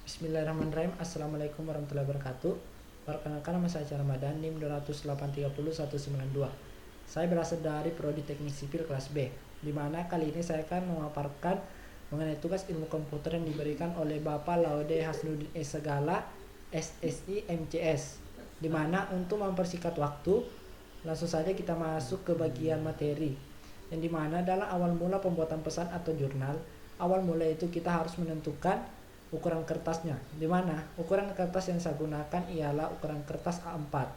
Bismillahirrahmanirrahim. Assalamualaikum warahmatullahi wabarakatuh. Perkenalkan, nama saya Ramadan, NIM 2830192. Saya berasal dari Prodi Teknik Sipil kelas B, di mana kali ini saya akan memaparkan mengenai tugas ilmu komputer yang diberikan oleh Bapak Laude Hasnuddin Segala, SSI MCS. Di mana untuk mempersingkat waktu, langsung saja kita masuk ke bagian materi. Yang dimana dalam awal mula pembuatan pesan atau jurnal, awal mula itu kita harus menentukan ukuran kertasnya, di mana ukuran kertas yang saya gunakan ialah ukuran kertas A4.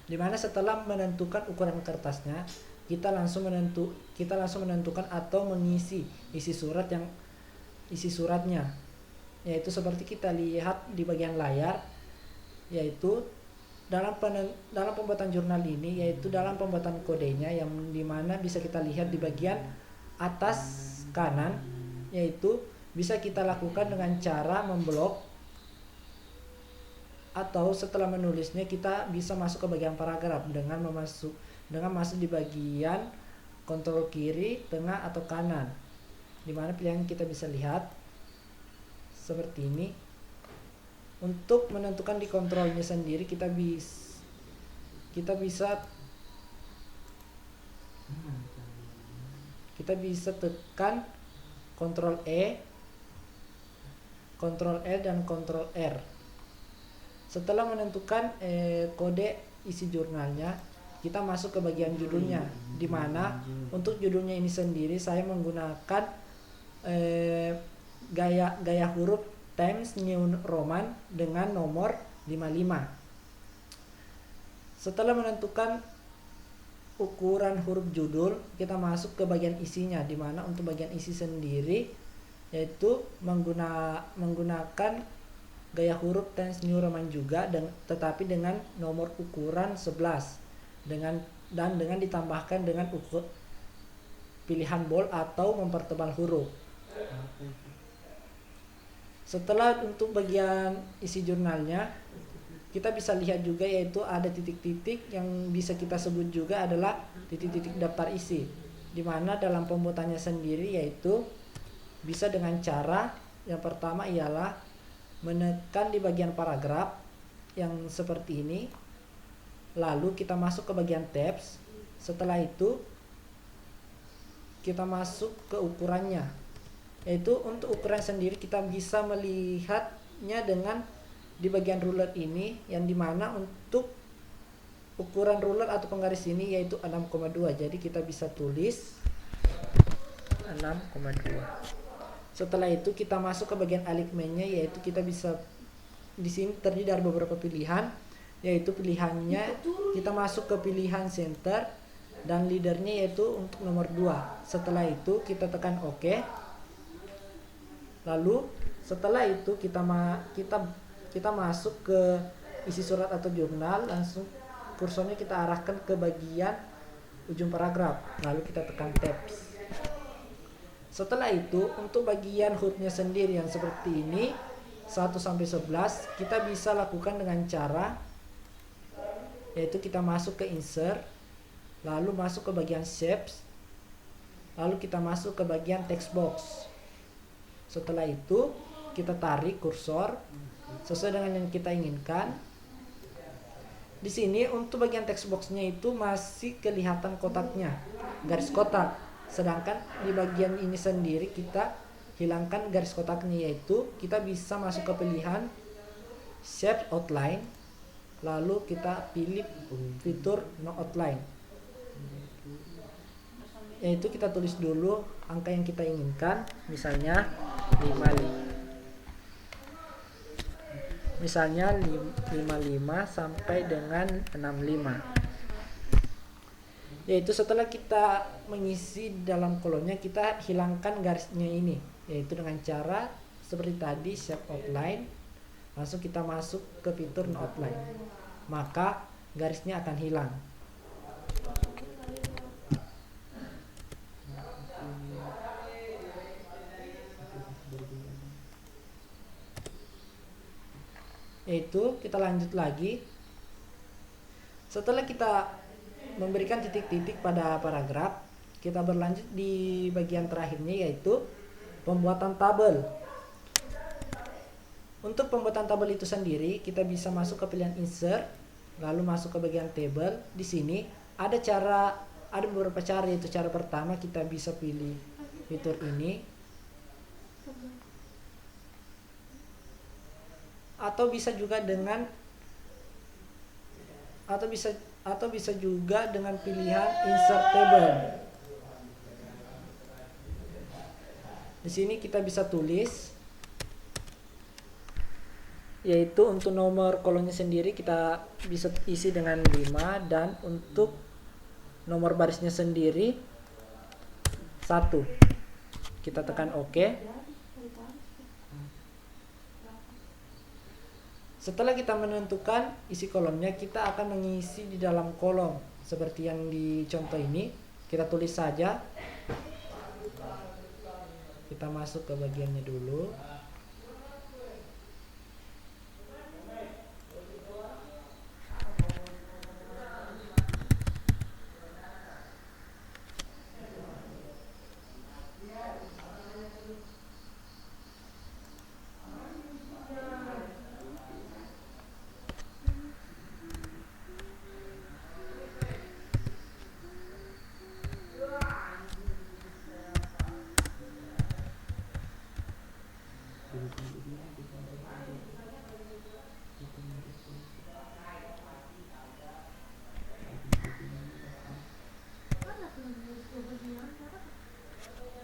Di mana setelah menentukan ukuran kertasnya, kita langsung menentukan atau mengisi isi suratnya, yaitu seperti kita lihat di bagian layar, yaitu dalam pembuatan jurnal ini, yaitu dalam pembuatan kodenya, yang dimana bisa kita lihat di bagian atas kanan, yaitu bisa kita lakukan dengan cara memblok, atau setelah menulisnya kita bisa masuk ke bagian paragraf dengan masuk di bagian kontrol kiri, tengah atau kanan, dimana pilihan kita bisa lihat seperti ini. Untuk menentukan di kontrolnya sendiri kita bisa tekan kontrol E, Ctrl L dan Ctrl R. Setelah menentukan kode isi jurnalnya, kita masuk ke bagian judulnya, di mana untuk judulnya ini sendiri saya menggunakan gaya huruf Times New Roman dengan nomor 55. Setelah menentukan ukuran huruf judul, kita masuk ke bagian isinya, di mana untuk bagian isi sendiri yaitu menggunakan gaya huruf Times New Roman juga, tetapi dengan nomor ukuran 11 dengan ditambahkan dengan pilihan bold atau mempertebal huruf. Setelah untuk bagian isi jurnalnya, kita bisa lihat juga yaitu ada titik-titik yang bisa kita sebut juga adalah titik-titik daftar isi, di mana dalam pembuatannya sendiri yaitu bisa dengan cara yang pertama ialah menekan di bagian paragraf yang seperti ini, lalu kita masuk ke bagian tabs. Setelah itu kita masuk ke ukurannya, yaitu untuk ukuran sendiri kita bisa melihatnya dengan di bagian ruler ini, yang dimana untuk ukuran ruler atau penggaris ini yaitu 6,2. Jadi kita bisa tulis 6,2. Setelah itu kita masuk ke bagian alignment-nya, yaitu kita bisa di sini terdiri dari beberapa pilihan, yaitu pilihannya kita masuk ke pilihan center dan leadernya yaitu untuk nomor 2. Setelah itu kita tekan OK. Lalu setelah itu kita masuk ke isi surat atau jurnal, langsung kursornya kita arahkan ke bagian ujung paragraf, lalu kita tekan tabs. Setelah itu untuk bagian hurufnya sendiri yang seperti ini 1 sampai 11 kita bisa lakukan dengan cara yaitu kita masuk ke insert, lalu masuk ke bagian shapes, lalu kita masuk ke bagian text box. Setelah itu kita tarik kursor sesuai dengan yang kita inginkan. Di sini untuk bagian text boxnya itu masih kelihatan kotaknya, garis kotak. Sedangkan di bagian ini sendiri kita hilangkan garis kotaknya, yaitu kita bisa masuk ke pilihan shape outline, lalu kita pilih fitur no outline, yaitu kita tulis dulu angka yang kita inginkan, misalnya 55 sampai dengan 65. Yaitu setelah kita mengisi dalam kolomnya, kita hilangkan garisnya ini, yaitu dengan cara seperti tadi shape outline, langsung kita masuk ke fitur no outline, maka garisnya akan hilang. Yaitu kita lanjut lagi. Setelah kita memberikan titik-titik pada paragraf, kita berlanjut di bagian terakhirnya, yaitu pembuatan tabel. Untuk pembuatan tabel itu sendiri, kita bisa masuk ke pilihan insert, lalu masuk ke bagian table. Di sini ada beberapa cara, yaitu cara pertama kita bisa pilih fitur ini, atau bisa juga dengan pilihan insert table. Di sini kita bisa tulis, yaitu untuk nomor kolomnya sendiri kita bisa isi dengan 5, dan untuk nomor barisnya sendiri 1. Kita tekan OK. Setelah kita menentukan isi kolomnya, kita akan mengisi di dalam kolom seperti yang di contoh ini. Kita tulis saja. Kita masuk ke bagiannya dulu.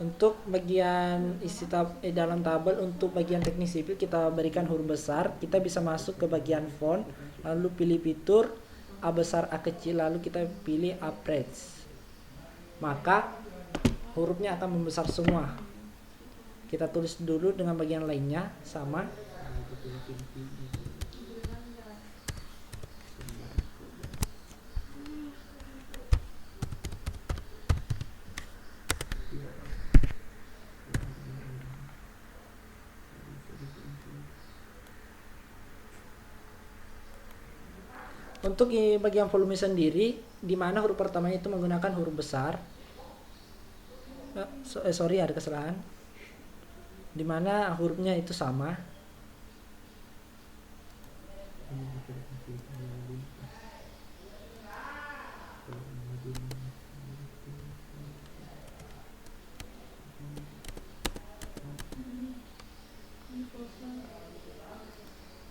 Untuk bagian dalam tabel, untuk bagian teknik sipil kita berikan huruf besar. Kita bisa masuk ke bagian font, lalu pilih fitur A besar A kecil, lalu kita pilih Appreciate. Maka hurufnya akan membesar semua. Kita tulis dulu dengan bagian lainnya sama. Untuk bagian volume sendiri, di mana huruf pertamanya itu menggunakan huruf besar. Sorry, ada kesalahan. Di mana hurufnya itu sama.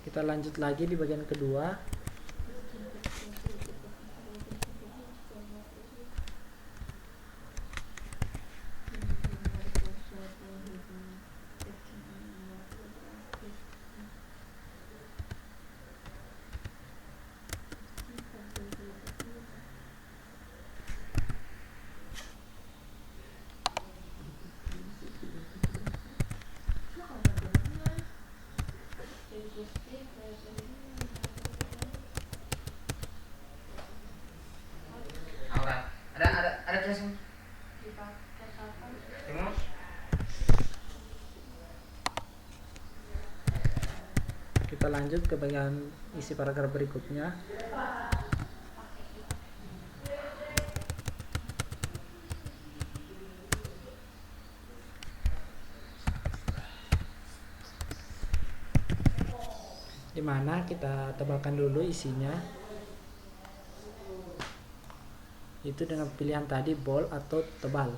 Kita lanjut lagi di bagian kedua. Ada tulisan. Kita lanjut ke bagian isi paragraf berikutnya. Dimana kita tebalkan dulu isinya, itu dengan pilihan tadi bold atau tebal.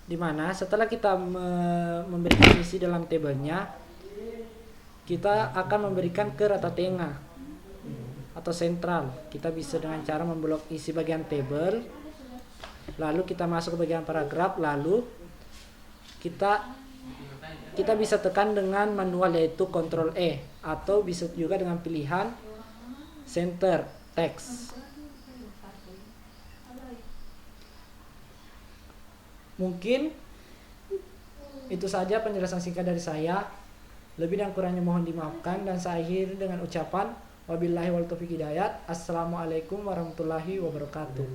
Dimana setelah kita memberikan isi dalam tabelnya, kita akan memberikan ke rata tengah atau sentral. Kita bisa dengan cara memblok isi bagian tabel, lalu kita masuk ke bagian paragraf, lalu kita bisa tekan dengan manual, yaitu Ctrl E, atau bisa juga dengan pilihan center text. Mungkin itu saja penjelasan singkat dari saya. Lebih dan kurangnya mohon dimaafkan, dan saya akhiri dengan ucapan wabillahi wal taufiq hidayat. Assalamualaikum warahmatullahi wabarakatuh.